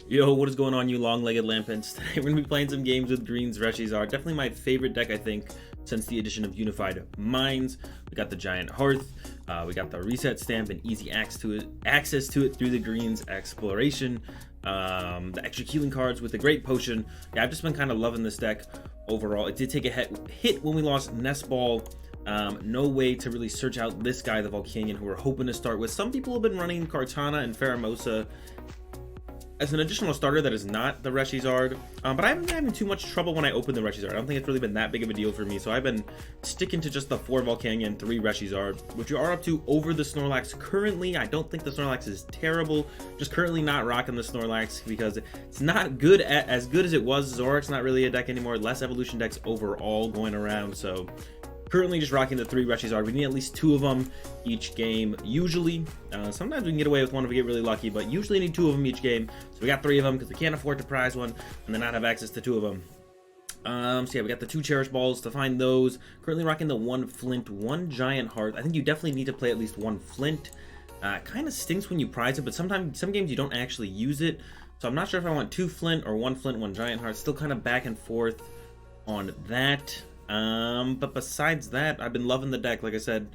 Yo, what is going on, you long-legged lampions? Today we're going to be playing some games with Green's ReshiZard. Definitely my favorite deck, I think, since the addition of Unified Minds. We got the Giant Hearth, we got the Reset Stamp and easy access to it through the Green's Exploration, the extra healing cards with the Great Potion. Yeah, I've just been kind of loving this deck overall. It did take a hit when we lost Nest Ball. No way to really search out this guy, the Volcanion, who we're hoping to start with. Some people have been running Kartana and Pheromosa as an additional starter that is not the ReshiZard, but I haven't been having too much trouble when I open the ReshiZard. I don't think it's really been that big of a deal for me, so I've been sticking to just the 4 Volcanion, 3 ReshiZard, which we are up to over the Snorlax currently. I don't think the Snorlax is terrible, just currently not rocking the Snorlax because it's not good as good as it was. Zoric's not really a deck anymore, less evolution decks overall going around, so currently just rocking the 3 ReshiZard. We need at least 2 of them each game, usually. Sometimes we can get away with one if we get really lucky, but usually need 2 of them each game. So we got 3 of them because we can't afford to prize one and then not have access to 2 of them. So yeah, we got the 2 Cherish Balls to find those. Currently rocking the 1 Flint, 1 Giant Hearth. I think you definitely need to play at least 1 Flint. Kind of stinks when you prize it, but sometimes some games you don't actually use it. So I'm not sure if I want 2 Flint or 1 Flint, 1 Giant Hearth. Still kind of back and forth on that. But besides that, I've been loving the deck. Like I said,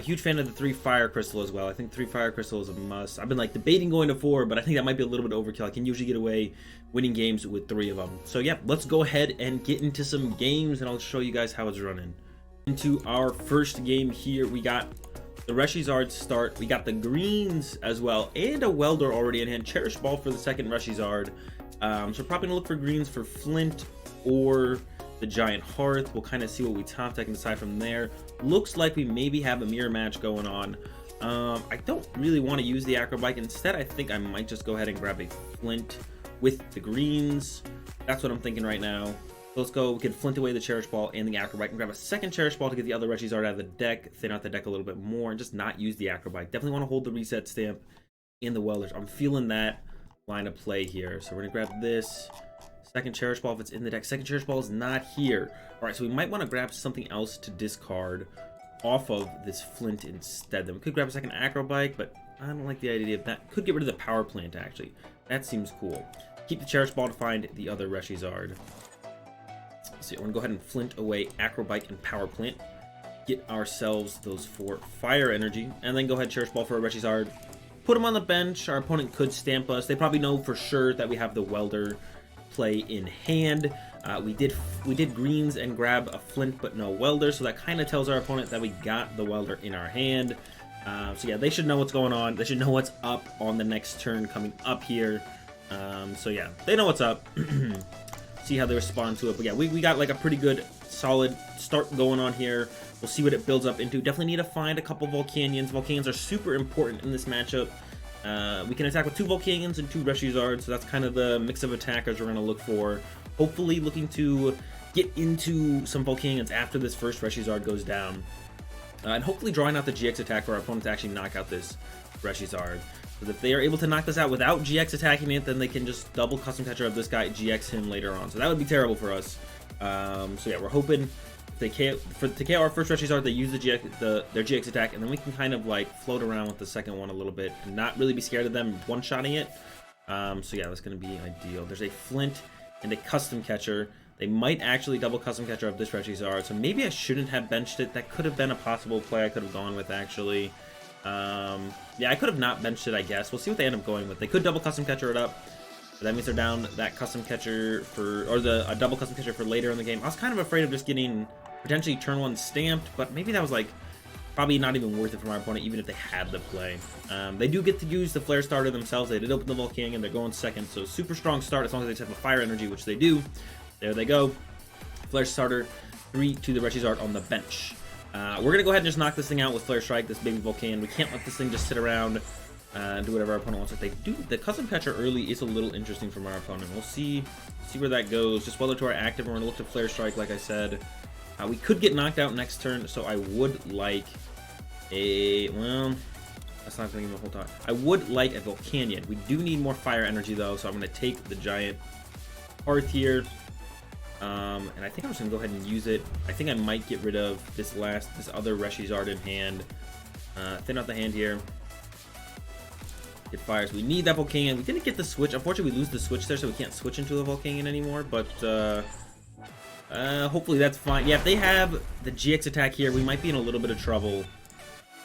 huge fan of the 3 Fire Crystal as well. I think 3 Fire Crystal is a must. I've been like debating going to 4, but I think that might be a little bit overkill. I can usually get away winning games with 3 of them. So yeah, let's go ahead and get into some games and I'll show you guys how it's running. Into our first game here, we got the ReshiZard start. We got the greens as well and a Welder already in hand. Cherish Ball for the second ReshiZard. So probably gonna look for greens for Flint or the Giant Hearth. We'll kind of see what we top deck and decide from there. Looks like we maybe have a mirror match going on. I don't really want to use the Acrobike. Instead, I think I might just go ahead and grab a Flint with the greens. That's what I'm thinking right now. So let's go. We can Flint away the Cherish Ball and the Acrobike and grab a second Cherish Ball to get the other ReshiZard out of the deck, thin out the deck a little bit more, and just not use the Acrobike. Definitely want to hold the Reset Stamp in the Welders. I'm feeling that line of play here. So we're going to grab this. Second Cherish Ball if it's in the deck. Second Cherish Ball is not here. All right, so we might want to grab something else to discard off of this Flint instead. Then we could grab a second Acrobike, but I don't like the idea of that. Could get rid of the Power Plant, actually. That seems cool. Keep the Cherish Ball to find the other ReshiZard. So we're going to go ahead and Flint away Acrobike and Power Plant. Get ourselves those 4 Fire Energy, and then go ahead Cherish Ball for a ReshiZard. Put them on the bench. Our opponent could stamp us. They probably know for sure that we have the Welder play in hand. We did greens and grab a Flint but no Welder, so that kind of tells our opponent that we got the Welder in our hand. So yeah, they should know what's going on. They should know what's up on the next turn coming up here. So yeah, they know what's up. See how they respond to it. But yeah, we got like a pretty good solid start going on here. We'll see what it builds up into. Definitely need to find a couple Volcanions. Volcanions are super important in this matchup. We can attack with 2 Volcanions and 2 ReshiZards, so that's kind of the mix of attackers we're going to look for. Hopefully looking to get into some Volcanions after this first ReshiZard goes down. And hopefully drawing out the GX attack for our opponent to actually knock out this ReshiZard. Because if they are able to knock this out without GX attacking it, then they can just double Custom Catcher of this guy, GX him later on. So that would be terrible for us. So yeah, we're hoping to KO our first ReshiZard, they use their GX attack, and then we can kind of like float around with the second one a little bit and not really be scared of them one-shotting it. So yeah, that's going to be ideal. There's a Flint and a Custom Catcher. They might actually double Custom Catcher of this ReshiZard, so maybe I shouldn't have benched it. That could have been a possible play I could have gone with, actually. Yeah, I could have not benched it, I guess. We'll see what they end up going with. They could double Custom Catcher it up. But that means they're down that Custom Catcher for, or a double Custom Catcher for later in the game. I was kind of afraid of just getting potentially turn 1 stamped, but maybe that was like probably not even worth it for my opponent, even if they had the play. They do get to use the Flare Starter themselves. They did open the Volcanion, they're going second, so super strong start as long as they just have a Fire Energy, which they do. There they go. Flare Starter, 3 to the ReshiZard on the bench. We're going to go ahead and just knock this thing out with Flare Strike, this baby Volcanion. We can't let this thing just sit around and do whatever our opponent wants. If they do, the Custom Catcher early is a little interesting from our opponent. We'll see where that goes. Just Welder to our active, and we're going to look to Flare Strike, like I said. We could get knocked out next turn, so I would like a, well, that's not going to give me a whole time. I would like a Volcanion. We do need more Fire Energy, though, so I'm going to take the Giant Hearth here. And I think I'm just going to go ahead and use it. I think I might get rid of this other ReshiZard in hand. Thin out the hand here. It fires. We need that Volcanion. We didn't get the switch. Unfortunately, we lose the switch there, so we can't switch into a Volcanion anymore. But hopefully that's fine. Yeah, if they have the GX attack here, we might be in a little bit of trouble.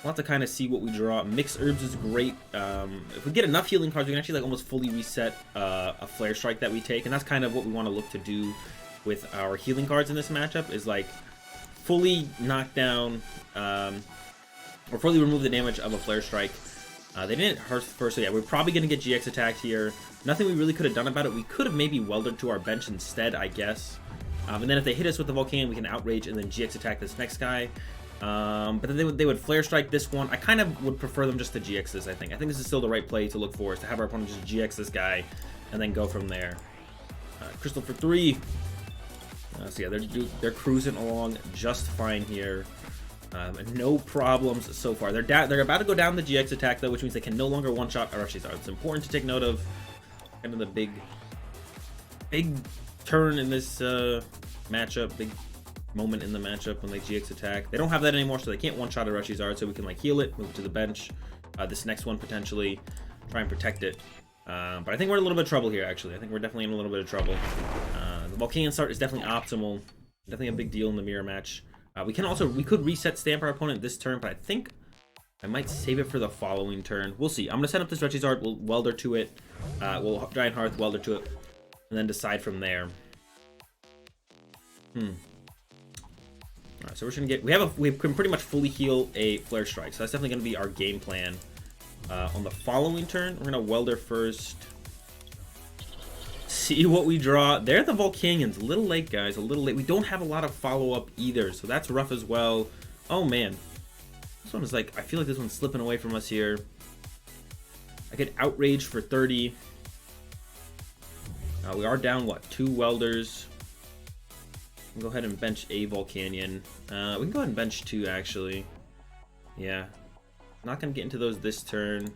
We'll have to kind of see what we draw. Mixed Herbs is great. If we get enough healing cards, we can actually like almost fully reset a Flare Strike that we take, and that's kind of what we want to look to do with our healing cards in this matchup. Is like fully knock down or fully remove the damage of a Flare Strike. They didn't hurt first, so yeah, we're probably going to get GX attacked here. Nothing we really could have done about it. We could have maybe welded to our bench instead, I guess. And then if they hit us with the Volcanion, we can Outrage and then GX attack this next guy. But then they would Flare Strike this one. I kind of would prefer them just to GX this, I think. I think this is still the right play to look for, is to have our opponent just GX this guy and then go from there. Crystal for 3. So yeah, they're cruising along just fine here. And no problems so far. They're about to go down the GX attack though, which means they can no longer one-shot our ReshiZard. It's important to take note of kind of the big turn in this matchup, big moment in the matchup when they GX attack. They don't have that anymore, so they can't one-shot a ReshiZard, so we can like heal it, move it to the bench. This next one potentially try and protect it. But I think we're in a little bit of trouble here, actually. I think we're definitely in a little bit of trouble. The Volcanion start is definitely optimal. Definitely a big deal in the mirror match. We could reset stamp our opponent this turn, but I think I might save it for the following turn. We'll see. I'm going to set up this ReshiZard. We'll Welder to it. We'll Giant Hearth, Welder to it, and then decide from there. Alright, so we're just going to get... We can pretty much fully heal a Flare Strike, so that's definitely going to be our game plan. On the following turn, we're going to Welder first. See what we draw. They're the Volcanions. A little late, guys. A little late. We don't have a lot of follow-up either, so that's rough as well. Oh, man. This one is like... I feel like this one's slipping away from us here. I could Outrage for 30. We are down, what, 2 Welders. Go ahead and bench a Volcanion. We can go ahead and bench 2, actually. Yeah. Not going to get into those this turn.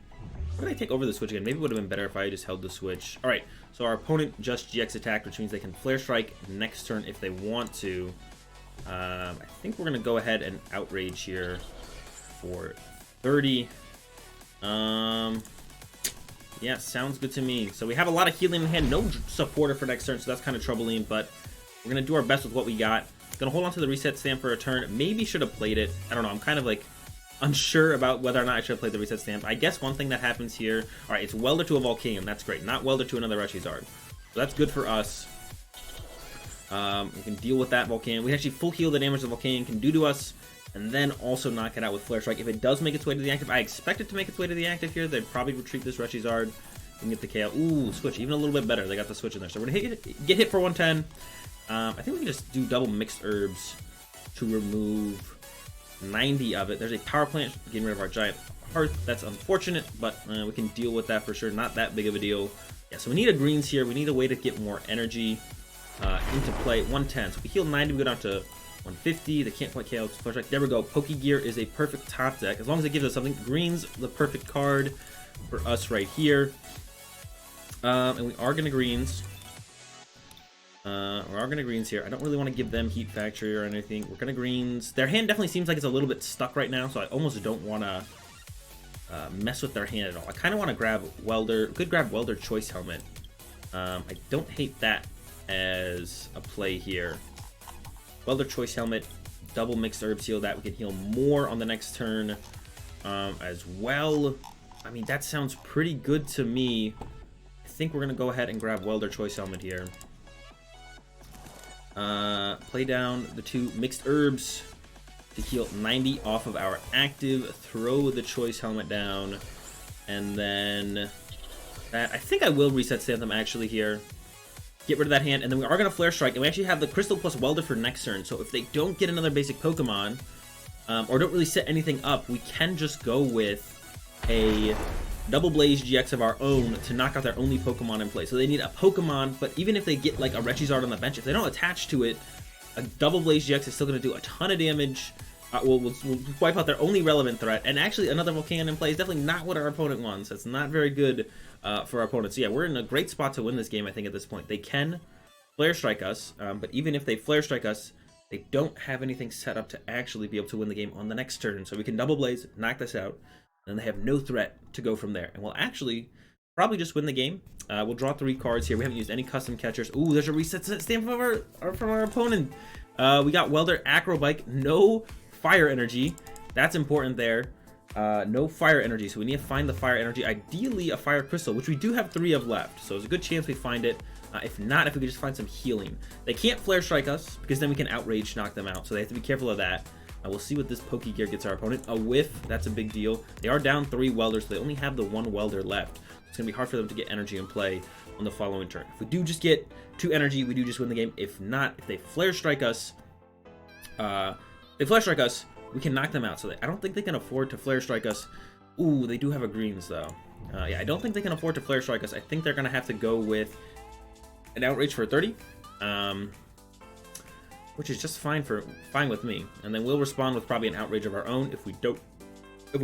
Why did I take over the switch again? Maybe it would have been better if I just held the switch. Alright, so our opponent just GX attacked, which means they can Flare Strike next turn if they want to. I think we're going to go ahead and Outrage here for 30. Yeah, sounds good to me. So we have a lot of healing in hand. No supporter for next turn, so that's kind of troubling, but we're going to do our best with what we got. Going to hold on to the reset stamp for a turn. Maybe should have played it. I don't know. I'm kind of like unsure about whether or not I should have played the reset stamp. I guess one thing that happens here... Alright, it's Welder to a Volcanion. That's great. Not Welder to another ReshiZard. So that's good for us. We can deal with that Volcanion. We actually full heal the damage the Volcanion can do to us, and then also knock it out with Flare Strike. If it does make its way to the active, I expect it to make its way to the active here. They'd probably retreat this ReshiZard and get the KO. Ooh, switch. Even a little bit better. They got the switch in there. So we're going to get hit for 110. I think we can just do double Mixed Herbs to remove 90 of it. There's a Power Plant getting rid of our Giant Hearth. That's unfortunate, but we can deal with that for sure. Not that big of a deal. Yeah, so we need a greens here. We need a way to get more energy into play. 110. So we heal 90, we go down to 150. They can't quite KO. There we go. Pokegear is a perfect top deck. As long as it gives us something. Green's the perfect card for us right here. And we are going to greens. We are going to greens here. I don't really want to give them Heat Factory or anything. We're going to greens. Their hand definitely seems like it's a little bit stuck right now, so I almost don't want to mess with their hand at all. I kind of want to grab Welder. Could grab Welder Choice Helmet. I don't hate that as a play here. Welder Choice Helmet, double Mixed Herbs heal that. We can heal more on the next turn as well. I mean, that sounds pretty good to me. I think we're going to go ahead and grab Welder Choice Helmet here. Play down the 2 Mixed Herbs to heal 90 off of our active. Throw the Choice Helmet down. And then I think I will reset stamp them actually here. Get rid of that hand. And then we are going to Flare Strike. And we actually have the Crystal plus Welder for next turn. So if they don't get another basic Pokemon, or don't really set anything up, we can just go with a Double Blaze GX of our own to knock out their only Pokemon in play. So they need a Pokemon, but even if they get like a ReshiZard on the bench, if they don't attach to it, a Double Blaze GX is still going to do a ton of damage. We'll wipe out their only relevant threat. And actually, another Volcanion in play is definitely not what our opponent wants. That's not very good for our opponent. So yeah, we're in a great spot to win this game, I think, at this point. They can Flare Strike us, but even if they Flare Strike us, they don't have anything set up to actually be able to win the game on the next turn. So we can Double Blaze, knock this out. And they have no threat to go from there. And we'll actually probably just win the game. We'll draw 3 cards here. We haven't used any custom catchers. Ooh, there's a reset stamp from our opponent. We got Welder, Acrobike, no fire energy. That's important there. No fire energy, so we need to find the fire energy. Ideally, a fire crystal, which we do have 3 of left. So there's a good chance we find it. If not, if we could just find some healing. They can't flare strike us, because then we can outrage knock them out. So they have to be careful of that. We'll see what this Poke Gear gets our opponent. A whiff, that's a big deal. They are down 3 welders, so they only have the 1 welder left. It's going to be hard for them to get energy in play on the following turn. If we do just get 2 energy, we do just win the game. If not, if they flare strike us, we can knock them out. So I don't think they can afford to flare strike us. Ooh, they do have a greens though. Yeah, I don't think they can afford to flare strike us. I think they're going to have to go with an outrage for 30. Which is just fine with me. And then we'll respond with probably an outrage of our own if we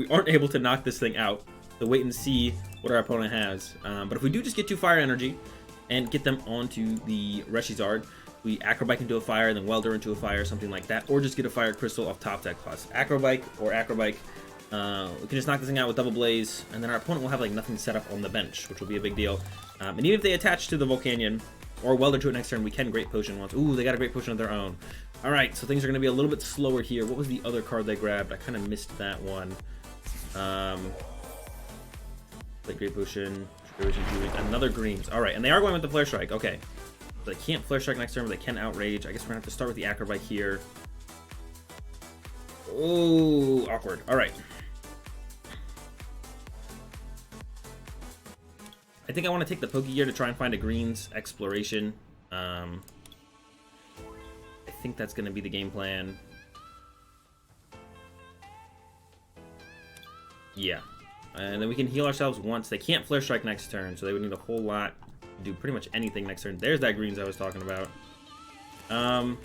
aren't able to knock this thing out. So wait and see what our opponent has. But if we do just get 2 fire energy and get them onto the ReshiZard, we Acrobike into a fire, then Welder into a fire, something like that, or just get a fire crystal off top deck plus Acrobike or Acrobike. We can just knock this thing out with Double Blaze, and then our opponent will have like nothing set up on the bench, which will be a big deal. And even if they attach to the Volcanion or Welder to it next turn, we can Great Potion once. Ooh, they got a Great Potion of their own. All right, so things are going to be a little bit slower here. What was the other card they grabbed? I kind of missed that one. Like Great Potion, another greens. All right, and they are going with the Flare Strike. Okay, so they can't Flare Strike next turn, but they can outrage. I guess we're gonna have to start with the Acrobike here. Oh, awkward. All right. I think I want to take the Poke Gear to try and find a greens exploration. I think that's going to be the game plan. Yeah. And then we can heal ourselves once. They can't Flare Strike next turn, so they would need a whole lot to do pretty much anything next turn. There's that greens I was talking about. I mean,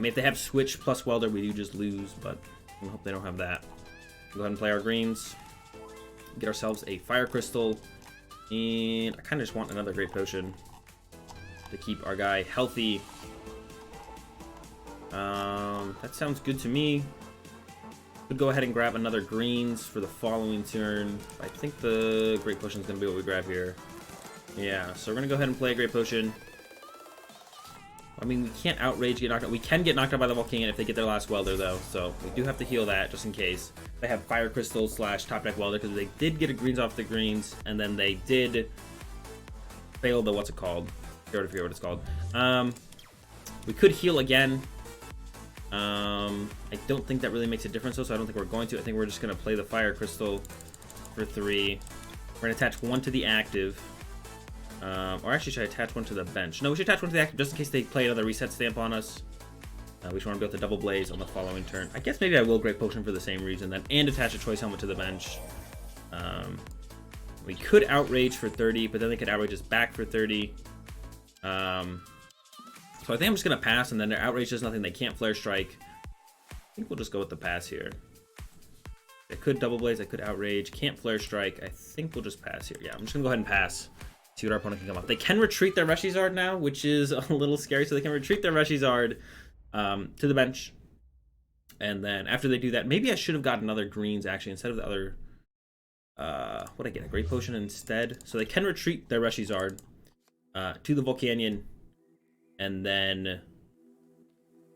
if they have Switch plus Welder, we do just lose, but I hope they don't have that. Go ahead and play our greens. Get ourselves a Fire Crystal. And I kind of just want another Great Potion to keep our guy healthy. That sounds good to me. Could go ahead and grab another greens for the following turn. I think the Great Potion is going to be what we grab here. Yeah, so we're going to go ahead and play a Great Potion. I mean, we can't outrage, get knocked out. We can get knocked out by the Volcanion if they get their last Welder, though. So we do have to heal that just in case. They have Fire Crystal / Top Deck Welder because they did get a greens off the greens, and then they did fail the what's it called? I already forget what it's called. We could heal again. I don't think that really makes a difference, though, so I don't think we're going to. I think we're just going to play the Fire Crystal for 3. We're going to attach 1 to the active. Or actually, should I attach 1 to the bench? No, we should attach 1 to the active just in case they play another reset stamp on us. We just want to be able to Double Blaze on the following turn. I guess maybe I will Great Potion for the same reason then, and attach a Choice Helmet to the bench. We could outrage for 30, but then they could outrage us back for 30. So I think I'm just going to pass, and then their outrage does nothing. They can't Flare Strike. I think we'll just go with the pass here. I could Double Blaze, I could outrage, can't Flare Strike. I think we'll just pass here. Yeah, I'm just going to go ahead and pass. See what our opponent can come up. They can retreat their ReshiZard now, which is a little scary. So they can retreat their ReshiZard to the bench. And then after they do that, maybe I should have gotten another greens, actually, instead of the other... what I get? A Great Potion instead. So they can retreat their ReshiZard to the Volcanion. And then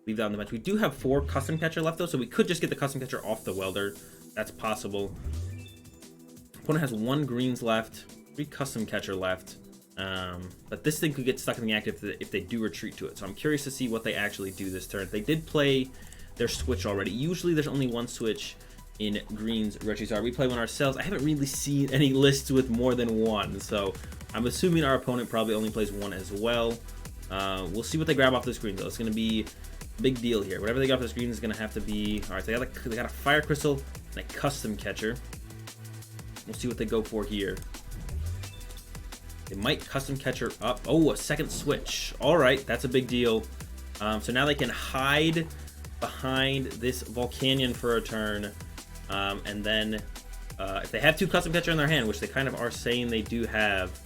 leave that on the bench. We do have 4 Custom Catcher left, though, so we could just get the Custom Catcher off the Welder. That's possible. Opponent has 1 greens left. 3 Custom Catcher left, but this thing could get stuck in the active if they do retreat to it. So I'm curious to see what they actually do this turn. They did play their switch already. Usually there's only 1 switch in Green's ReshiZard. We play one ourselves. I haven't really seen any lists with more than 1, so I'm assuming our opponent probably only plays 1 as well. We'll see what they grab off this green, though. It's going to be a big deal here. Whatever they got off this green is going to have to be... All right, so they got a Fire Crystal and a Custom Catcher. We'll see what they go for here. They might Custom Catcher up. Oh, a second switch. All right, that's a big deal. So now they can hide behind this Volcanion for a turn. And then if they have 2 Custom Catcher in their hand, which they kind of are saying they do have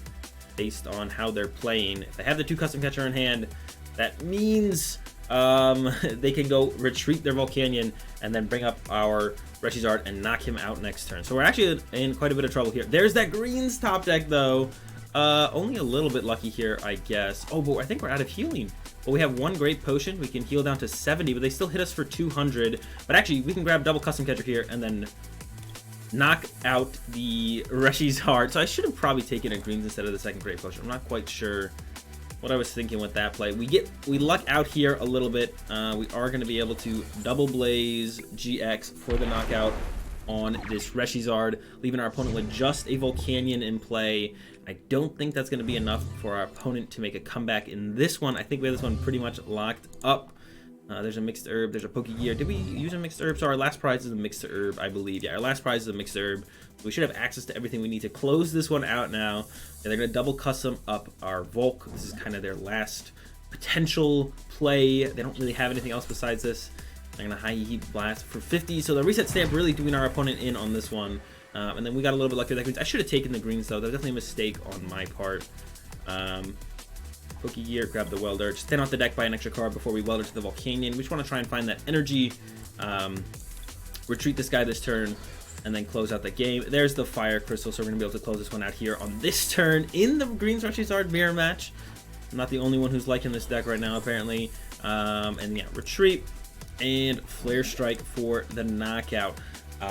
based on how they're playing. If they have the 2 Custom Catcher in hand, that means they can go retreat their Volcanion and then bring up our ReshiZard and knock him out next turn. So we're actually in quite a bit of trouble here. There's that Greens top deck though. Only a little bit lucky here, I guess. Oh, but I think we're out of healing. Well, we have one great potion. We can heal down to 70, but they still hit us for 200. But actually, we can grab double custom catcher here and then knock out the ReshiZard. So I should have probably taken a Greens instead of the second great potion. I'm not quite sure what I was thinking with that play. We luck out here a little bit. We are going to be able to double blaze GX for the knockout on this ReshiZard, leaving our opponent with just a Volcanion in play. I don't think that's going to be enough for our opponent to make a comeback in this one. I think we have this one pretty much locked up. There's a mixed herb, there's a Pokegear. Did we use a mixed herb? So our last prize is a mixed herb, I believe. Yeah, our last prize is a mixed herb. We should have access to everything we need to close this one out now. And they're going to double custom up our Volk. This is kind of their last potential play. They don't really have anything else besides this. They're going to high heat blast for 50. So the reset stamp really doing our opponent in on this one. And then we got a little bit lucky with that Greens. I should have taken the Greens though. That was definitely a mistake on my part. Pokegear, grab the Welder. Just thin off the deck by an extra card before we Welder to the Volcanion. We just want to try and find that energy. Retreat this guy this turn. And then close out the game. There's the Fire Crystal. So we're going to be able to close this one out here on this turn in the Greens ReshiZard mirror match. I'm not the only one who's liking this deck right now apparently. And yeah, retreat. And Flare Strike for the knockout.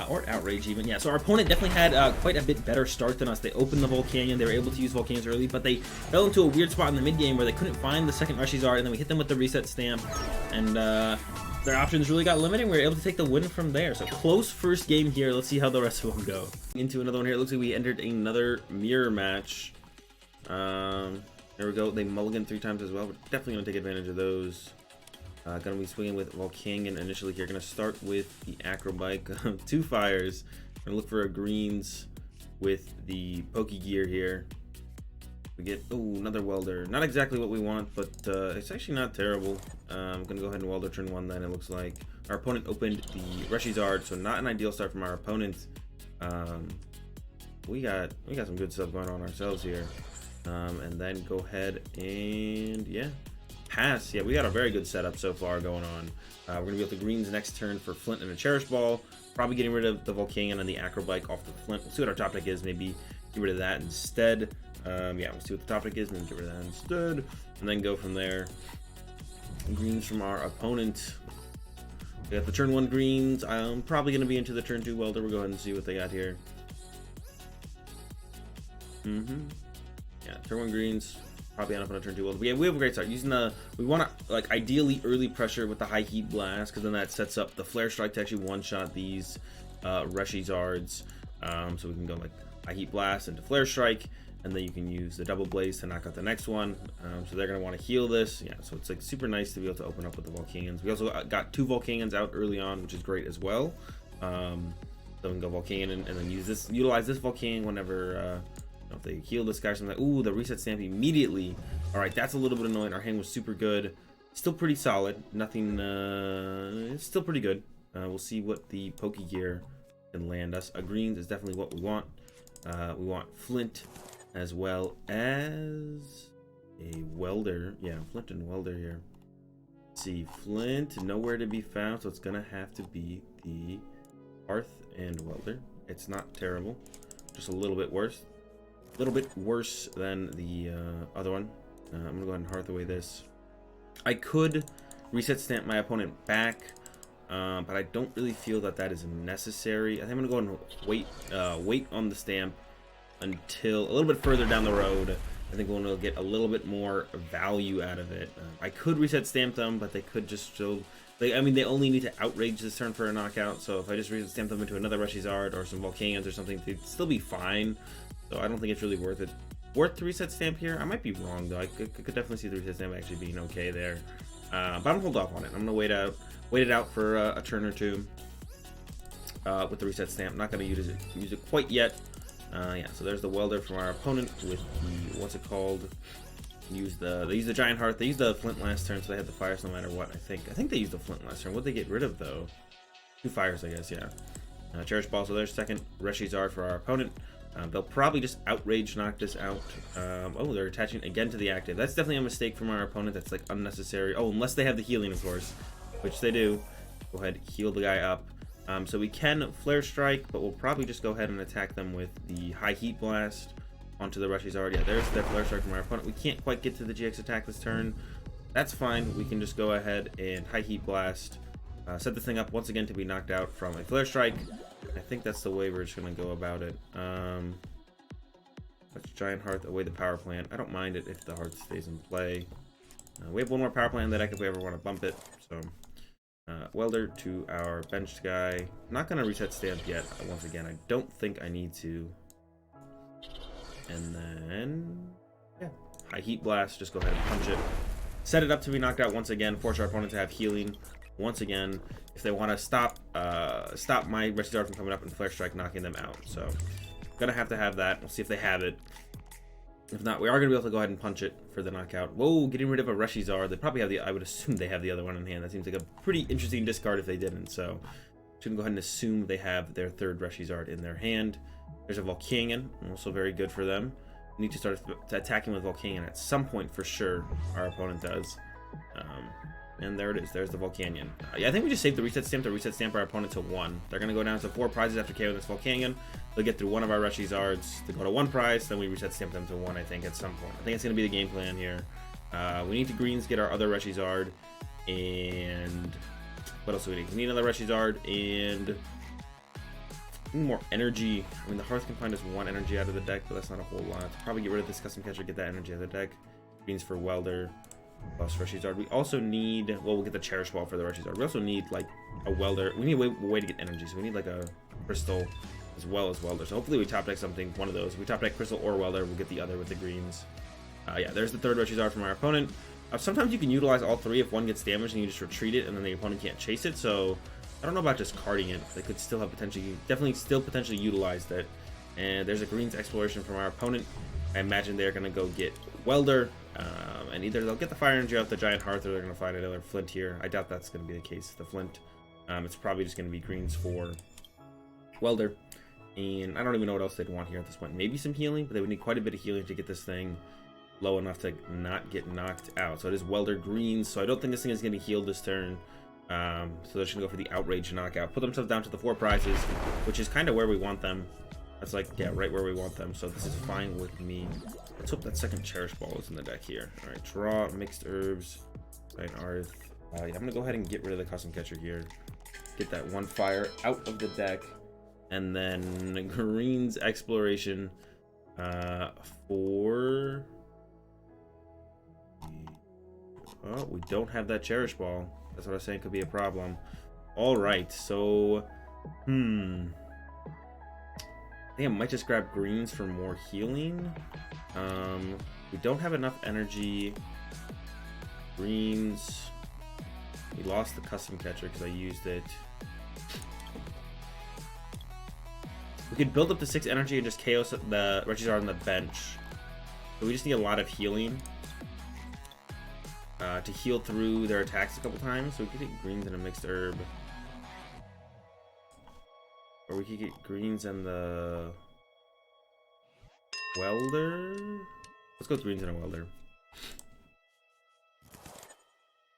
Or Outrage even. Yeah, so our opponent definitely had quite a bit better start than us. They opened the Volcanion. They were able to use Volcanions early, but they fell into a weird spot in the mid game where they couldn't find the second ReshiZard, and then we hit them with the reset stamp, and their options really got limited. We were able to take the win from there. So close first game here. Let's see how the rest of them go. Into another one here. It looks like we entered another mirror match. There we go. They mulligan 3 times as well. We're definitely going to take advantage of those. Gonna be swinging with Volcanion initially here. Gonna start with the Acrobike. 2 fires. Gonna look for a Greens with the Pokegear here. We get, oh, another Welder. Not exactly what we want, but it's actually not terrible. I'm gonna go ahead and Welder turn 1 then, it looks like. Our opponent opened the ReshiZard, so not an ideal start from our opponent. We got some good stuff going on ourselves here. And then go ahead and, yeah. Pass. Yeah, we got a very good setup so far going on. We're going to be able to Greens next turn for Flint and a Cherish Ball. Probably getting rid of the Volcanion and the Acrobike off the Flint. We'll see what our top deck is. Maybe get rid of that instead. Yeah, we'll see what the top deck is. Maybe get rid of that instead. And then go from there. Greens from our opponent. We got the turn 1 Greens. I'm probably going to be into the turn 2 Welder. We'll go ahead and see what they got here. Yeah, turn 1 Greens. Probably enough on a turn 2 Welder. We have a great start. Using the, we want to like ideally early pressure with the high heat blast, because then that sets up the Flare Strike to actually one-shot these ReshiZards. So we can go like high heat blast into Flare Strike, and then you can use the double blaze to knock out the next one. So they're going to want to heal this. Yeah, so it's like super nice to be able to open up with the Volcanions. We also got 2 Volcanions out early on, which is great as well. So we can go Volcanion and then utilize this Volcanion whenever if they heal this guy or something. Ooh, the reset stamp immediately. All right, that's a little bit annoying. Our hand was super good, still pretty solid. Nothing. It's still pretty good. We'll see what the Pokegear can land us. A Greens is definitely what we want. We want Flint as well as a Welder. Yeah, Flint and Welder here. Let's see, Flint nowhere to be found, so it's gonna have to be the Hearth and Welder. It's not terrible, just a little bit worse. A little bit worse than the other one. I'm gonna go ahead and Hearth away this. I could reset stamp my opponent back, but I don't really feel that that is necessary. I think I'm gonna go ahead and wait on the stamp until a little bit further down the road. I think we'll get a little bit more value out of it. I could reset stamp them, but they could just still. I mean, they only need to outrage this turn for a knockout. So if I just reset stamp them into another ReshiZard or some Volcanions or something, they'd still be fine. So I don't think it's really worth it. Worth the reset stamp here? I might be wrong though. I could definitely see the reset stamp actually being okay there. But I'm gonna hold off on it. I'm gonna wait it out for a turn or 2 with the reset stamp. Not gonna use it quite yet. Yeah. So there's the Welder from our opponent with the what's it called? They use the Giant Hearth. They used the Flint last turn, so they had the fires no matter what. I think they used the Flint last turn. What'd they get rid of though? 2 fires, I guess. Yeah. Cherish Ball. So there's second ReshiZard for our opponent. They'll probably just outrage knock this out. Oh, they're attaching again to the active. That's definitely a mistake from our opponent. That's like unnecessary. Oh, unless they have the healing, of course, which they do. Go ahead, heal the guy up. So we can Flare Strike, but we'll probably just go ahead and attack them with the High Heat Blast onto the ReshiZard. Yeah, there's their Flare Strike from our opponent. We can't quite get to the GX attack this turn. That's fine. We can just go ahead and High Heat Blast, set this thing up once again to be knocked out from a Flare Strike. I think that's the way we're just going to go about it. Let's Giant Hearth away the power plant. I don't mind it if the Hearth stays in play. We have one more power plant in the deck if we ever want to bump it. So, Welder to our benched guy. Not going to reset stamp yet. Once again, I don't think I need to. And then, yeah, High Heat Blast. Just go ahead and punch it. Set it up to be knocked out once again. Force our opponent to have healing once again. If they want to stop my ReshiZard from coming up and Flare Strike knocking them out. So, gonna have to have that. We'll see if they have it. If not, we are gonna be able to go ahead and punch it for the knockout. Whoa, getting rid of a ReshiZard. They probably have the, I would assume they have the other one in hand. That seems like a pretty interesting discard if they didn't. So, just gonna go ahead and assume they have their third ReshiZard in their hand. There's a Volcanion, also very good for them. We need to start attacking with Volcanion at some point for sure. Our opponent does. And there it is. There's the Volcanion. Yeah, I think we just saved the reset stamp to reset stamp our opponent to 1. They're going to go down to 4 prizes after KO this Volcanion. They'll get through one of our ReshiZards to go to 1 prize. Then we reset stamp them to 1, I think, at some point. I think it's going to be the game plan here. We need to greens get our other ReshiZard. And what else do we need? We need another ReshiZard and more energy. I mean, the Hearth can find us 1 energy out of the deck, but that's not a whole lot. Probably get rid of this custom catcher, get that energy out of the deck. Greens for Welder. Plus ReshiZard. We also need, well, we'll get the Cherish Ball for the ReshiZard. We also need like a Welder. We need a way to get energy, so we need like a Crystal as well as Welder. So hopefully we top deck something, one of those. If we top deck Crystal or Welder, we'll get the other with the greens. Yeah, there's the third ReshiZard from our opponent. Sometimes you can utilize all 3 if one gets damaged and you just retreat it and then the opponent can't chase it. So I don't know about just carding it. They could still have definitely still potentially utilized it. And there's a greens exploration from our opponent. I imagine they're going to go get Welder. And either they'll get the fire energy off the Giant Hearth or they're going to find another Flint here. I doubt that's going to be the case. The Flint, it's probably just going to be greens for Welder. And I don't even know what else they'd want here at this point. Maybe some healing, but they would need quite a bit of healing to get this thing low enough to not get knocked out. So it is Welder greens, so I don't think this thing is going to heal this turn. So they're just going to go for the Outrage knockout. Put themselves down to the 4 prizes, which is kind of where we want them. That's like, yeah, right where we want them. So this is fine with me. Let's hope that second Cherish Ball is in the deck here. All right, draw, Mixed Herbs, Giant Hearth. Yeah, I'm going to go ahead and get rid of the custom catcher here. Get that 1 fire out of the deck. And then greens exploration for... Oh, we don't have that Cherish Ball. That's what I was saying could be a problem. All right, so... I think I might just grab greens for more healing. We don't have enough energy. Greens. We lost the custom catcher because I used it. We could build up to 6 energy and just KO the ReshiZard on the bench. But we just need a lot of healing to heal through their attacks a couple times. So we could get greens and a Mixed Herb. Or we could get greens and the Welder. Let's go with greens and a Welder.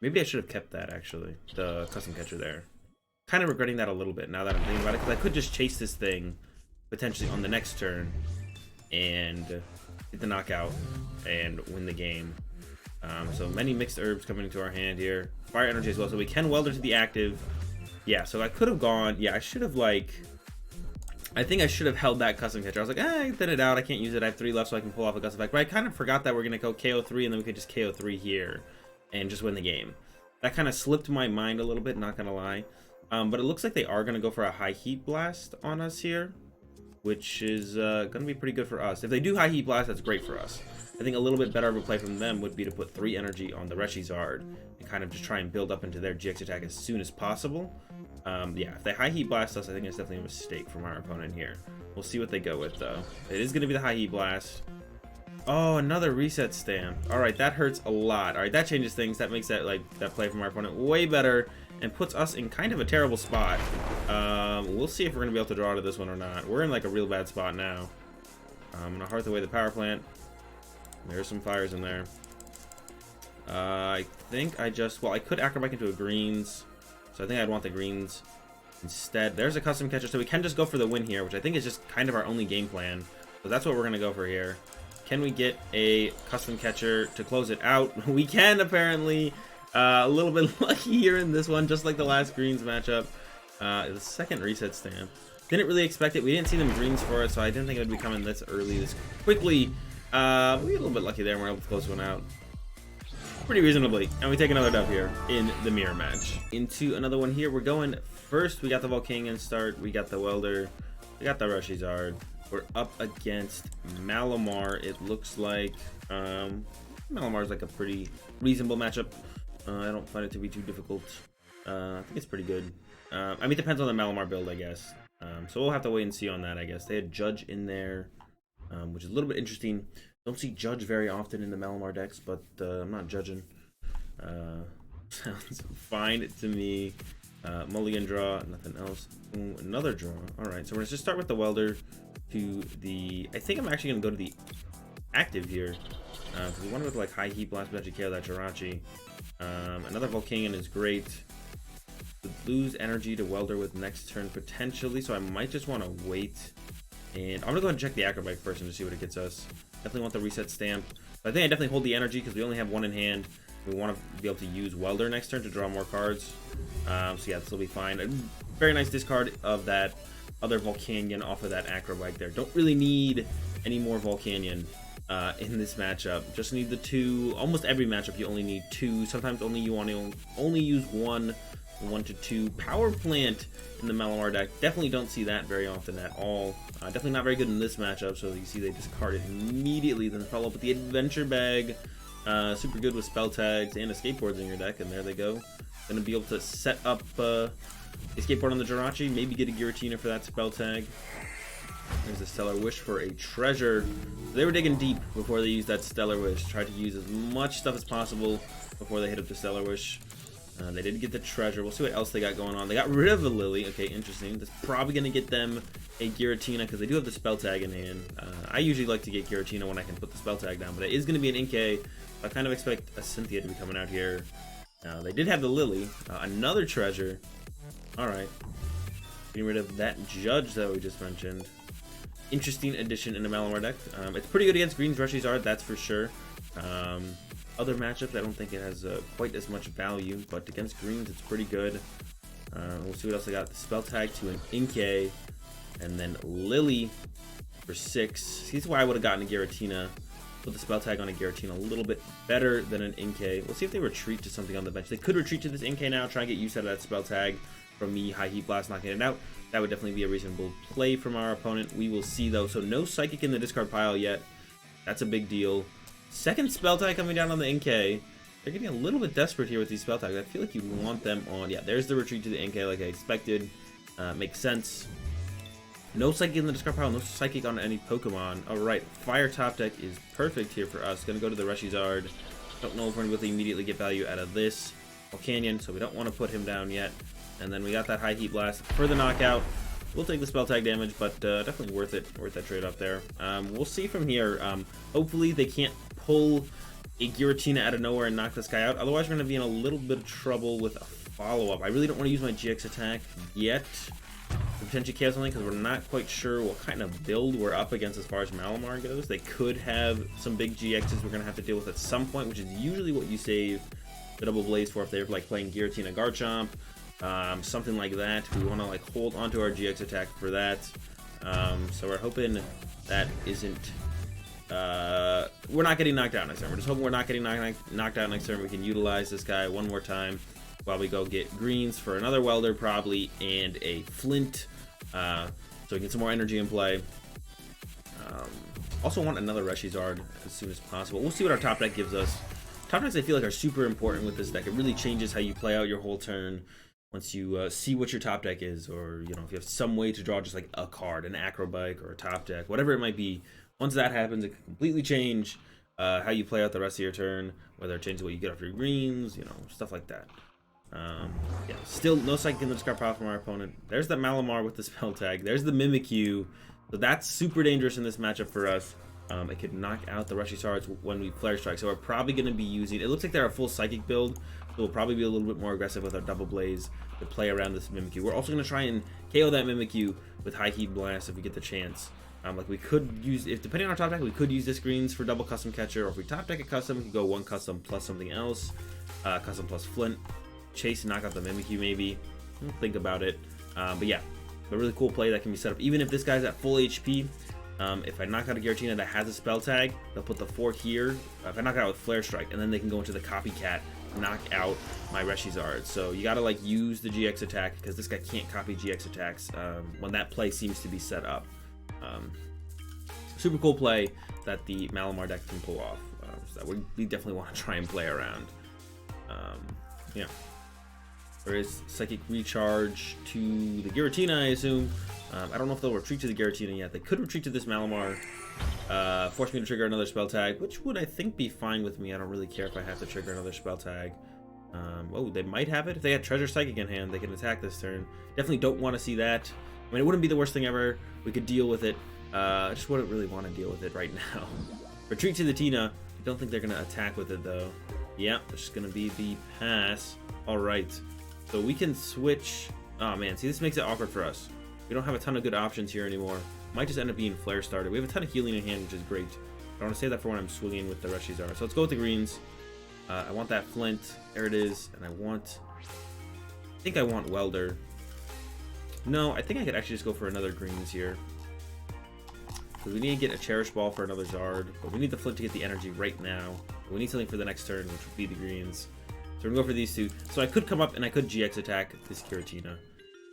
Maybe I should have kept that, actually. The custom catcher there. Kind of regretting that a little bit now that I'm thinking about it. Because I could just chase this thing potentially on the next turn. And get the knockout. And win the game. So many Mixed Herbs coming into our hand here. Fire energy as well. So we can Welder to the active. Yeah, so I could have gone. Yeah, I should have like... I think I should have held that custom catcher. I was like, I thin it out. I can't use it. I have 3 left, so I can pull off a custom effect. But I kind of forgot that we're going to go KO 3, and then we could just KO 3 here and just win the game. That kind of slipped my mind a little bit, not going to lie. But it looks like they are going to go for a High Heat Blast on us here, which is going to be pretty good for us. If they do High Heat Blast, that's great for us. I think a little bit better of a play from them would be to put 3 energy on the ReshiZard and kind of just try and build up into their GX attack as soon as possible. Yeah, if they High Heat Blast us, I think it's definitely a mistake from our opponent here. We'll see what they go with, though. It is going to be the High Heat Blast. Oh, another reset stamp. All right, that hurts a lot. All right, that changes things. That makes that play from our opponent way better and puts us in kind of a terrible spot. We'll see if we're going to be able to draw out of this one or not. We're in like a real bad spot now. I'm going to hearth away the power plant. There's some fires in there. I think I just... Well, I could acrobat into a greens. So I think I'd want the greens. instead. There's a custom catcher, so we can just go for the win here, which I think is just kind of our only game plan. So that's what we're gonna go for here. Can we get a custom catcher to close it out? We can, apparently. A little bit lucky here in this one, just like the last greens matchup. The second reset stamp. Didn't really expect it. We didn't see them greens for it, so I didn't think it would be coming this early, this quickly. We get a little bit lucky there, and we're able to close one out pretty reasonably. And we take another dub here in the mirror match. Into another one here. We're going first. We got the Volcanion start. We got the Welder. We got the ReshiZard. We're up against Malamar. It looks like Malamar's like a pretty reasonable matchup. I don't find it to be too difficult. I think it's pretty good. I mean, it depends on the Malamar build, I guess. So we'll have to wait and see on that, I guess. They had Judge in there, which is a little bit interesting. Don't see Judge very often in the Malamar decks, but I'm not judging. Sounds fine to me. Mulligan draw, nothing else. Ooh, another draw. All right, so we're gonna just start with the Welder to the. I think I'm actually gonna go to the active here. Because we wanted with like high heat blast, potentially KO that Jirachi. Another Volcanion is great. Would lose energy to Welder with next turn potentially, so I might just want to wait. And I'm gonna go ahead and check the Acrobike first and just see what it gets us. Definitely want the reset stamp. But I think I definitely hold the energy because we only have one in hand. We want to be able to use Welder next turn to draw more cards. So yeah, this will be fine. A very nice discard of that other Volcanion off of that Acrobike there. Don't really need any more Volcanion in this matchup. Just need the two. Almost every matchup you only need two. Sometimes only you want to only use one to two. Power Plant in the Malamar deck. Definitely don't see that very often at all. Definitely not very good in this matchup. So you see they discard it immediately. Then follow up with the Adventure Bag. Super good with spell tags and escape boards in your deck, and there they go. Gonna be able to set up escape board on the Jirachi, maybe get a Giratina for that spell tag. There's a Stellar Wish for a treasure. They were digging deep before they used that Stellar Wish. Tried to use as much stuff as possible before they hit up the Stellar Wish. They did get the treasure. We'll see what else they got going on. They got rid of a Lily. Okay, interesting. That's probably going to get them a Giratina because they do have the spell tag in hand. I usually like to get Giratina when I can put the spell tag down, but it is going to be an Inkay. I kind of expect a Cynthia to be coming out here. They did have the Lily. Another treasure. Alright. Getting rid of that Judge that we just mentioned. Interesting addition in the Malamar deck. It's pretty good against Green's ReshiZard, that's for sure. Other matchups, I don't think it has quite as much value, but against Greens, it's pretty good. We'll see what else I got. The spell tag to an Inkay, and then Lily for 6. Here's why I would have gotten a Giratina. Put the spell tag on a Giratina a little bit better than an Inkay. We'll see if they retreat to something on the bench. They could retreat to this Inkay now, try and get use out of that spell tag from me, High Heat Blast, knocking it out. That would definitely be a reasonable play from our opponent. We will see, though. So no Psychic in the discard pile yet. That's a big deal. Second spell tag coming down on the Inkay. They're getting a little bit desperate here with these spell tags. I feel like you want them on. Yeah, there's the retreat to the Inkay like I expected. Makes sense. No Psychic in the discard pile. No Psychic on any Pokemon. Alright, Fire top deck is perfect here for us. Gonna go to the ReshiZard. Don't know if we're going to be able to immediately get value out of this Volcanion, so we don't want to put him down yet. And then we got that High Heat Blast for the knockout. We'll take the spell tag damage, but definitely worth it. Worth that trade up there. We'll see from here. Hopefully they can't pull a Giratina out of nowhere and knock this guy out. Otherwise, we're going to be in a little bit of trouble with a follow-up. I really don't want to use my GX attack yet to potentially KO something because we're not quite sure what kind of build we're up against as far as Malamar goes. They could have some big GXs we're going to have to deal with at some point, which is usually what you save the Double Blaze for if they're like playing Giratina Garchomp. Something like that. We want to like hold onto our GX attack for that. So we're hoping that isn't we're not getting knocked out next turn. We're just hoping we're not getting knocked out next turn. We can utilize this guy one more time while we go get greens for another Welder probably and a Flint, so we get some more energy in play. Also want another ReshiZard as soon as possible. We'll see what our top deck gives us. Top decks I feel like are super important with this deck. It really changes how you play out your whole turn. Once you see what your top deck is, or you know, if you have some way to draw just like a card, an Acrobike or a top deck, whatever it might be, once that happens, it can completely change how you play out the rest of your turn, whether it changes what you get off your greens, you know, stuff like that. Yeah, still no Psychic in the discard pile from our opponent. There's the Malamar with the spell tag. There's the Mimikyu. So that's super dangerous in this matchup for us. It could knock out the ReshiZards when we Flare Strike. So we're probably going to be using, it looks like they're a full Psychic build, so we'll probably be a little bit more aggressive with our Double Blaze to play around this Mimikyu. We're also going to try and KO that Mimikyu with High Heat Blast if we get the chance. Like we could use, if depending on our top deck, we could use this greens for double custom catcher, or if we top deck a custom, we could go one custom plus something else, custom plus Flint, chase and knock out the Mimikyu maybe. Think about it. But yeah, a really cool play that can be set up even if this guy's at full HP. If I knock out a Giratina that has a spell tag, they'll put the 4 here. If I knock it out with Flare Strike, and then they can go into the copycat, knock out my ReshiZard. So you gotta like use the GX attack because this guy can't copy GX attacks when that play seems to be set up. Super cool play that the Malamar deck can pull off. So that we definitely want to try and play around. Yeah. There is Psychic Recharge to the Giratina, I assume. I don't know if they'll retreat to the Giratina yet. They could retreat to this Malamar, force me to trigger another spell tag, which would, I think, be fine with me. I don't really care if I have to trigger another spell tag. Oh, they might have it. If they had Treasure Psychic in hand, they can attack this turn. Definitely don't want to see that. I mean, it wouldn't be the worst thing ever. We could deal with it. I just wouldn't really want to deal with it right now. Retreat to the Tina. I don't think they're going to attack with it, though. Yeah, it's just going to be the pass. All right. So we can switch. Oh, man. See, this makes it awkward for us. We don't have a ton of good options here anymore. Might just end up being Flare started. We have a ton of healing in hand, which is great. I want to save that for when I'm swinging with the ReshiZard. So let's go with the greens. I want that Flint. There it is. And I think I want Welder. No, I think I could actually just go for another greens here. Because we need to get a Cherish Ball for another Zard. But we need the Flint to get the energy right now. We need something for the next turn, which would be the greens. So we're going to go for these two. So I could come up and I could GX attack this Giratina.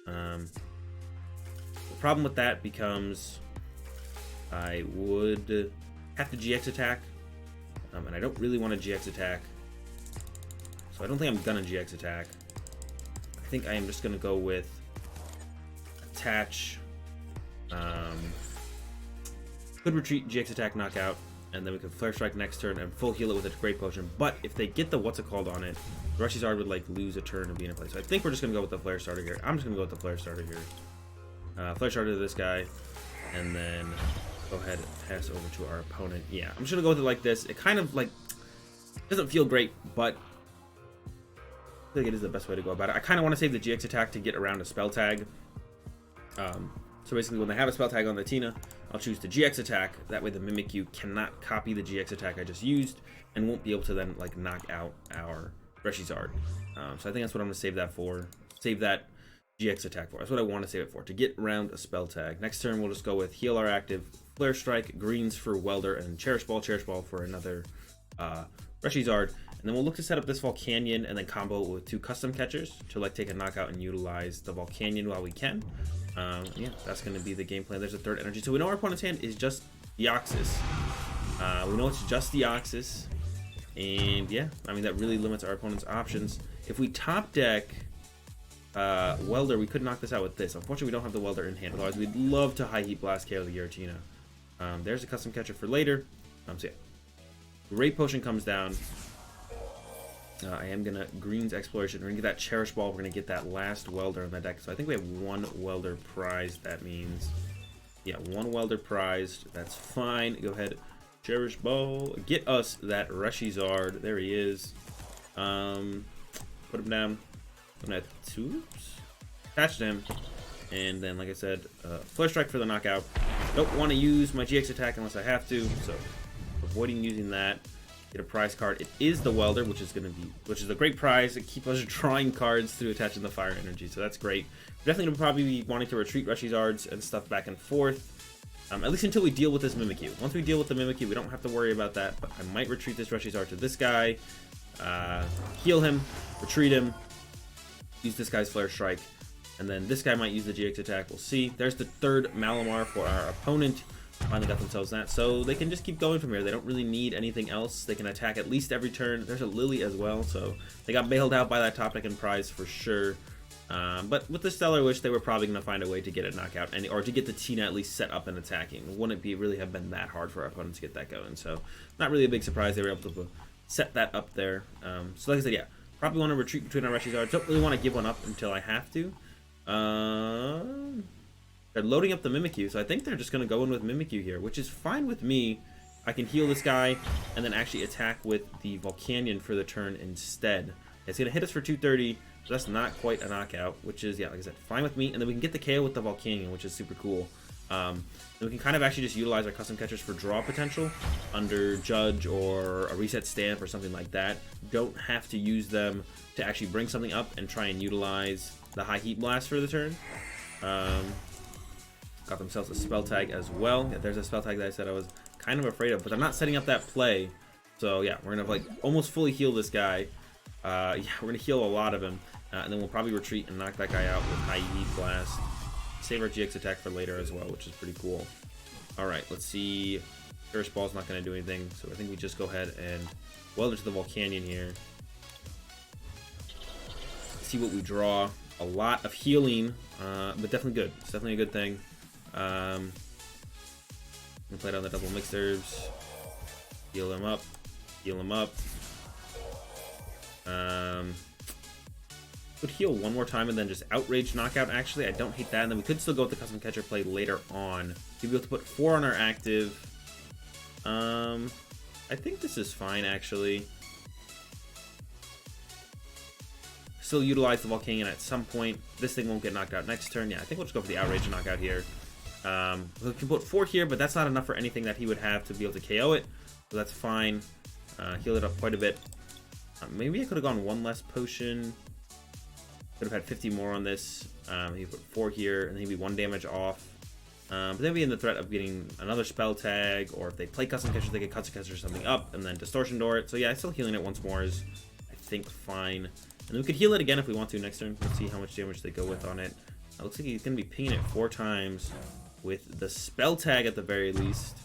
The problem with that becomes I would have to GX attack. And I don't really want to GX attack. So I don't think I'm going to GX attack. I think I am just going to go with attach. Could retreat, GX attack, knockout, and then we could Flare Strike next turn and full heal it with a Great Potion. But if they get the what's it called on it, the ReshiZard would like lose a turn of being in play. So I think we're just gonna go with the Flare Starter here. I'm just gonna go with the Flare Starter here. Flare Starter to this guy, and then go ahead and pass over to our opponent. Yeah, I'm just gonna go with it like this. It kind of like doesn't feel great, but I think it is the best way to go about it. I kind of want to save the GX attack to get around a spell tag. So basically when they have a spell tag on the Tina, I'll choose the GX attack. That way the Mimikyu cannot copy the GX attack I just used and won't be able to then like knock out our ReshiZard. So I think that's what I'm going to save that for. Save that GX attack for. That's what I want to save it for, to get around a spell tag. Next turn we'll just go with Heal our active, Flare Strike, greens for Welder, and Cherish Ball for another ReshiZard. And then we'll look to set up this Volcanion and then combo with 2 custom catchers to like take a knockout and utilize the Volcanion while we can. Yeah, that's going to be the game plan. There's a third energy. So we know our opponent's hand is just Deoxys. We know it's just Deoxys. And yeah, I mean, that really limits our opponent's options. If we top deck Welder, we could knock this out with this. Unfortunately, we don't have the Welder in hand. Otherwise, we'd love to High Heat Blast KO the Giratina. There's a custom catcher for later. So yeah, Great Potion comes down. I am going to Greens Exploration. We're going to get that Cherish Ball. We're going to get that last Welder on that deck. So I think we have 1 Welder prized. That means, yeah, 1 Welder prized. That's fine. Go ahead. Cherish Ball. Get us that ReshiZard. There he is. Put him down. I'm going to 2. Oops. Attach to him. And then, like I said, Flare Strike for the knockout. Don't want to use my GX attack unless I have to. So avoiding using that. Get a prize card. It is the Welder, which is a great prize. It keeps us drawing cards through attaching the fire energy, so that's great. We're definitely gonna probably be wanting to retreat ReshiZards and stuff back and forth, at least until we deal with this Mimikyu. Once we deal with the Mimikyu, we don't have to worry about that. But I might retreat this ReshiZard to this guy, heal him, retreat him, use this guy's Flare Strike, and then this guy might use the GX attack. We'll see. There's the 3rd Malamar for our opponent. Finally got themselves that, so they can just keep going from here. They don't really need anything else. They can attack at least every turn. There's a Lily as well, so they got bailed out by that top deck and prize for sure. But with the Stellar Wish, they were probably going to find a way to get a knockout, or to get the Tina at least set up and attacking. Wouldn't it really have been that hard for our opponents to get that going? So not really a big surprise they were able to set that up there. So like I said, yeah, probably want to retreat between our ReshiZards. Don't really want to give one up until I have to. They're loading up the Mimikyu, so I think they're just going to go in with Mimikyu here, which is fine with me. I can heal this guy and then actually attack with the Volcanion for the turn instead. It's going to hit us for 230, so that's not quite a knockout, which is, yeah, like I said, fine with me. And then we can get the KO with the Volcanion, which is super cool. And we can kind of actually just utilize our custom catchers for draw potential under Judge or a reset stamp or something like that. Don't have to use them to actually bring something up and try and utilize the high heat blast for the turn. Got themselves a spell tag as well. Yeah, there's a spell tag that I said I was kind of afraid of, but I'm not setting up that play. So yeah, we're gonna like almost fully heal this guy. Yeah, we're gonna heal a lot of him, and then we'll probably retreat and knock that guy out with high heat blast. Save our GX attack for later as well, which is pretty cool. All right, let's see. First ball's not gonna do anything, so I think we just go ahead and weld into the Volcanion here. See what we draw. A lot of healing, but definitely good. It's definitely a good thing. We play down the double mixed herbs. Heal him up. Heal him up. Could heal one more time and then just outrage knockout. Actually, I don't hate that. And then we could still go with the custom catcher play later on. We'd be able to put 4 on our active. I think this is fine actually. Still utilize the Volcanion at some point. This thing won't get knocked out next turn. Yeah, I think we'll just go for the outrage knockout here. We can put 4 here, but that's not enough for anything that he would have to be able to KO it. So that's fine. Heal it up quite a bit. Maybe I could have gone 1 less potion. Could have had 50 more on this. He put 4 here, and then he'd be 1 damage off. But then be in the threat of getting another spell tag, or if they play custom catcher, they get custom catcher something up, and then distortion door it. So yeah, still healing it once more is, I think, fine. And then we could heal it again if we want to next turn. Let's see how much damage they go with on it. Looks like he's going to be pinging it 4 times with the spell tag at the very least.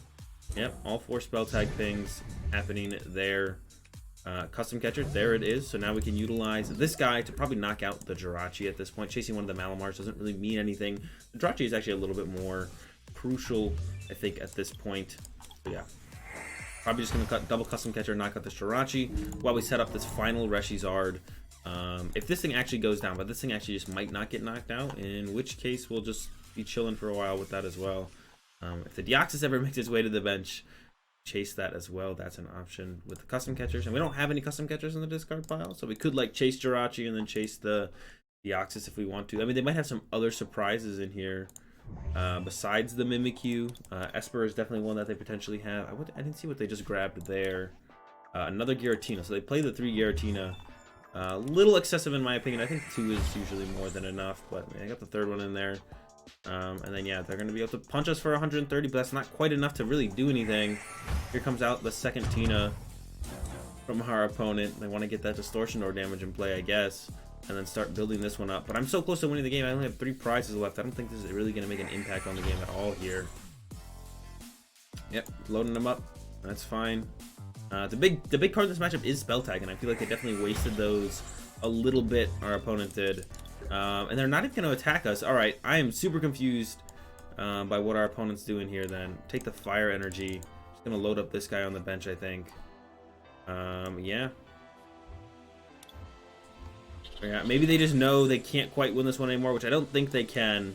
Yep, all 4 spell tag pings happening there. Custom catcher, there it is. So now we can utilize this guy to probably knock out the Jirachi at this point. Chasing one of the Malamars doesn't really mean anything. The Jirachi is actually a little bit more crucial, I think, at this point. So yeah, probably just going to double custom catcher, knock out this Jirachi while we set up this final ReshiZard. If this thing actually goes down, but this thing actually just might not get knocked out, in which case we'll just be chilling for a while with that as well. If the Deoxys ever makes its way to the bench, chase that as well. That's an option with the custom catchers, and we don't have any custom catchers in the discard pile, so we could like chase Jirachi and then chase the Deoxys if we want to. I mean, they might have some other surprises in here besides the Mimikyu. Esper is definitely one that they potentially have. I didn't see what they just grabbed there. Another Giratina, so they play the 3 Giratina. A little excessive in my opinion. I think 2 is usually more than enough, but I got the 3rd one in there. And then yeah, they're going to be able to punch us for 130, but that's not quite enough to really do anything. Here comes out the second Tina from our opponent. They want to get that distortion or damage in play, I guess, and then start building this one up. But I'm so close to winning the game. I only have 3 prizes left. I don't think this is really going to make an impact on the game at all here. Yep, loading them up. That's fine. The big part of this matchup is spell tag, and I feel like they definitely wasted those a little bit. Our opponent did. And they're not even going to attack us. Alright, I am super confused by what our opponent's doing here then. Take the fire energy. Just going to load up this guy on the bench, I think. Yeah. Yeah, maybe they just know they can't quite win this one anymore, which I don't think they can.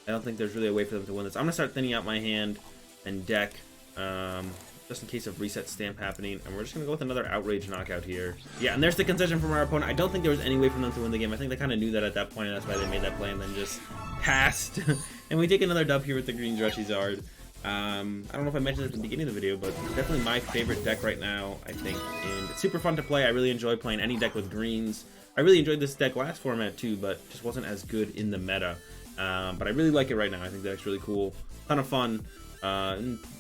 I don't think there's really a way for them to win this. I'm going to start thinning out my hand and deck. Just in case of reset stamp happening, and we're just gonna go with another outrage knockout here. Yeah, and there's the concession from our opponent. I don't think there was any way for them to win the game. I think they kind of knew that at that point, and that's why they made that play and then just passed. And we take another dub here with the green ReshiZard. I don't know if I mentioned it at the beginning of the video, but it's definitely my favorite deck right now, I think, and it's super fun to play. I really enjoy playing any deck with greens. I really enjoyed this deck last format too, but just wasn't as good in the meta. But I really like it right now. I think the deck's really cool, ton of fun.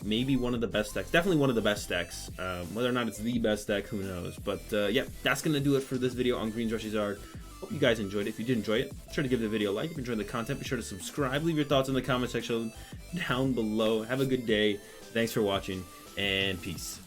Maybe one of the best decks, definitely one of the best decks. Whether or not it's the best deck, who knows. But yeah, that's gonna do it for this video on Green's ReshiZard. Hope you guys enjoyed it. If you did enjoy it, be sure to give the video a like. If you enjoyed the content, be sure to subscribe. Leave your thoughts in the comment section down below. Have a good day. Thanks for watching, and peace.